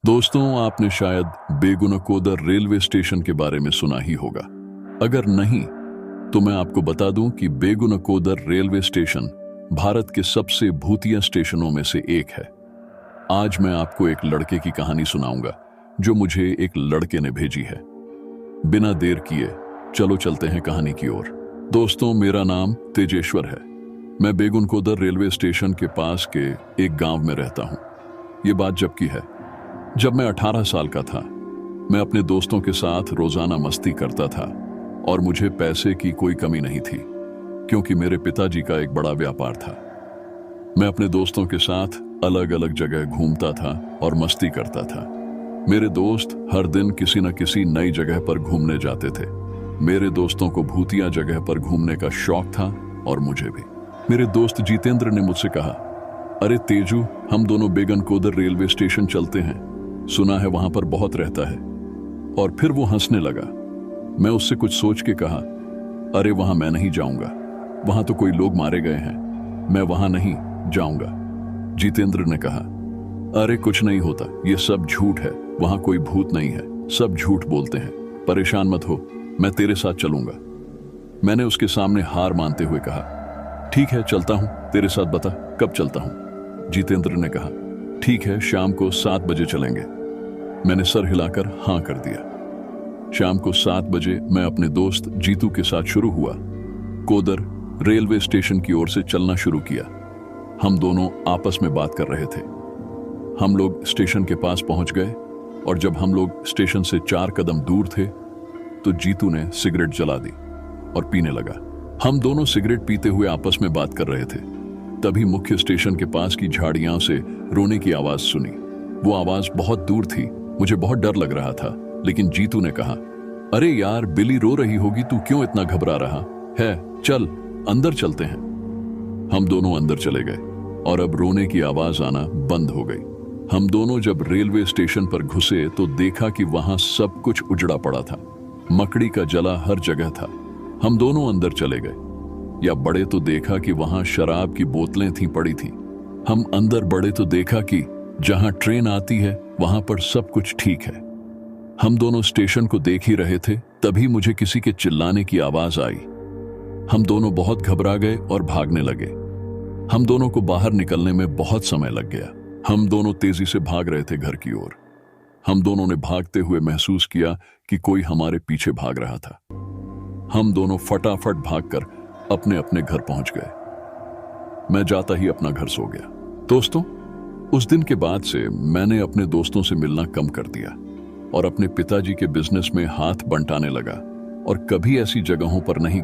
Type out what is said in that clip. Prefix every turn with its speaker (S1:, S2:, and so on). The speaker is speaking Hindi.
S1: दोस्तों, आपने शायद बेगुनकोदर रेलवे स्टेशन के बारे में सुना ही होगा। अगर नहीं तो मैं आपको बता दूं कि बेगुनकोदर रेलवे स्टेशन भारत के सबसे भूतिया स्टेशनों में से एक है। आज मैं आपको एक लड़के की कहानी सुनाऊंगा जो मुझे एक लड़के ने भेजी है। बिना देर किए चलो चलते हैं कहानी की ओर। दोस्तों, मेरा नाम तेजेश्वर है। मैं बेगुनकोदर रेलवे स्टेशन के पास के एक गांव में रहता हूं। ये बात जब की है जब मैं 18 साल का था। मैं अपने दोस्तों के साथ रोजाना मस्ती करता था और मुझे पैसे की कोई कमी नहीं थी क्योंकि मेरे पिताजी का एक बड़ा व्यापार था। मैं अपने दोस्तों के साथ अलग अलग जगह घूमता था और मस्ती करता था। मेरे दोस्त हर दिन किसी न किसी नई जगह पर घूमने जाते थे। मेरे दोस्तों को भूतिया जगह पर घूमने का शौक था और मुझे भी। मेरे दोस्त जितेंद्र ने मुझसे कहा, अरे तेजू, हम दोनों बेगुनकोदर रेलवे स्टेशन चलते हैं, सुना है वहां पर बहुत रहता है। और फिर वो हंसने लगा। मैं उससे कुछ सोच के कहा, अरे वहां मैं नहीं जाऊंगा, वहां तो कोई लोग मारे गए हैं, मैं वहां नहीं जाऊंगा। जितेंद्र ने कहा, अरे कुछ नहीं होता, ये सब झूठ है, वहां कोई भूत नहीं है, सब झूठ बोलते हैं, परेशान मत हो, मैं तेरे साथ चलूंगा। मैंने उसके सामने हार मानते हुए कहा, ठीक है चलता हूं, तेरे साथ बता कब चलता हूं। जितेंद्र ने कहा, ठीक है, शाम को 7 बजे चलेंगे। मैंने सर हिलाकर हां कर दिया। शाम को 7 बजे मैं अपने दोस्त जीतू के साथ शुरू हुआ। कोदर रेलवे स्टेशन की ओर से चलना शुरू किया। हम दोनों आपस में बात कर रहे थे। हम लोग स्टेशन के पास पहुंच गए और जब हम लोग स्टेशन से 4 कदम दूर थे तो जीतू ने सिगरेट जला दी और पीने लगा। हम दोनों सिगरेट पीते हुए आपस में बात कर रहे थे। तभी मुख्य स्टेशन के पास की झाड़ियां से रोने की आवाज सुनी। वो आवाज बहुत दूर थी। मुझे बहुत डर लग रहा था, लेकिन जीतू ने कहा, अरे यार, बिली रो रही होगी, तू क्यों इतना घबरा रहा है, चल अंदर चलते हैं। हम दोनों अंदर चले गए और अब रोने की आवाज आना बंद हो गई। हम दोनों जब रेलवे स्टेशन पर घुसे तो देखा कि वहां सब कुछ उजड़ा पड़ा था। मकड़ी का जला हर जगह था। हम दोनों अंदर चले गए, या बड़े तो देखा कि वहां शराब की बोतलें थी पड़ी थी। हम अंदर बढ़े तो देखा कि जहां ट्रेन आती है वहां पर सब कुछ ठीक है। हम दोनों स्टेशन को देख ही रहे थे, तभी मुझे किसी के चिल्लाने की आवाज आई। हम दोनों बहुत घबरा गए और भागने लगे। हम दोनों को बाहर निकलने में बहुत समय लग गया। हम दोनों तेजी से भाग रहे थे घर की ओर। हम दोनों ने भागते हुए महसूस किया कि कोई हमारे पीछे भाग रहा था। हम दोनों फटाफट भागकर अपने अपने घर पहुंच गए। मैं जाता ही अपना घर सो गया। दोस्तों, उस दिन के बाद से मैंने अपने दोस्तों से मिलना कम कर दिया और अपने पिताजी के बिजनेस में हाथ बंटाने लगा और कभी ऐसी जगहों पर नहीं गया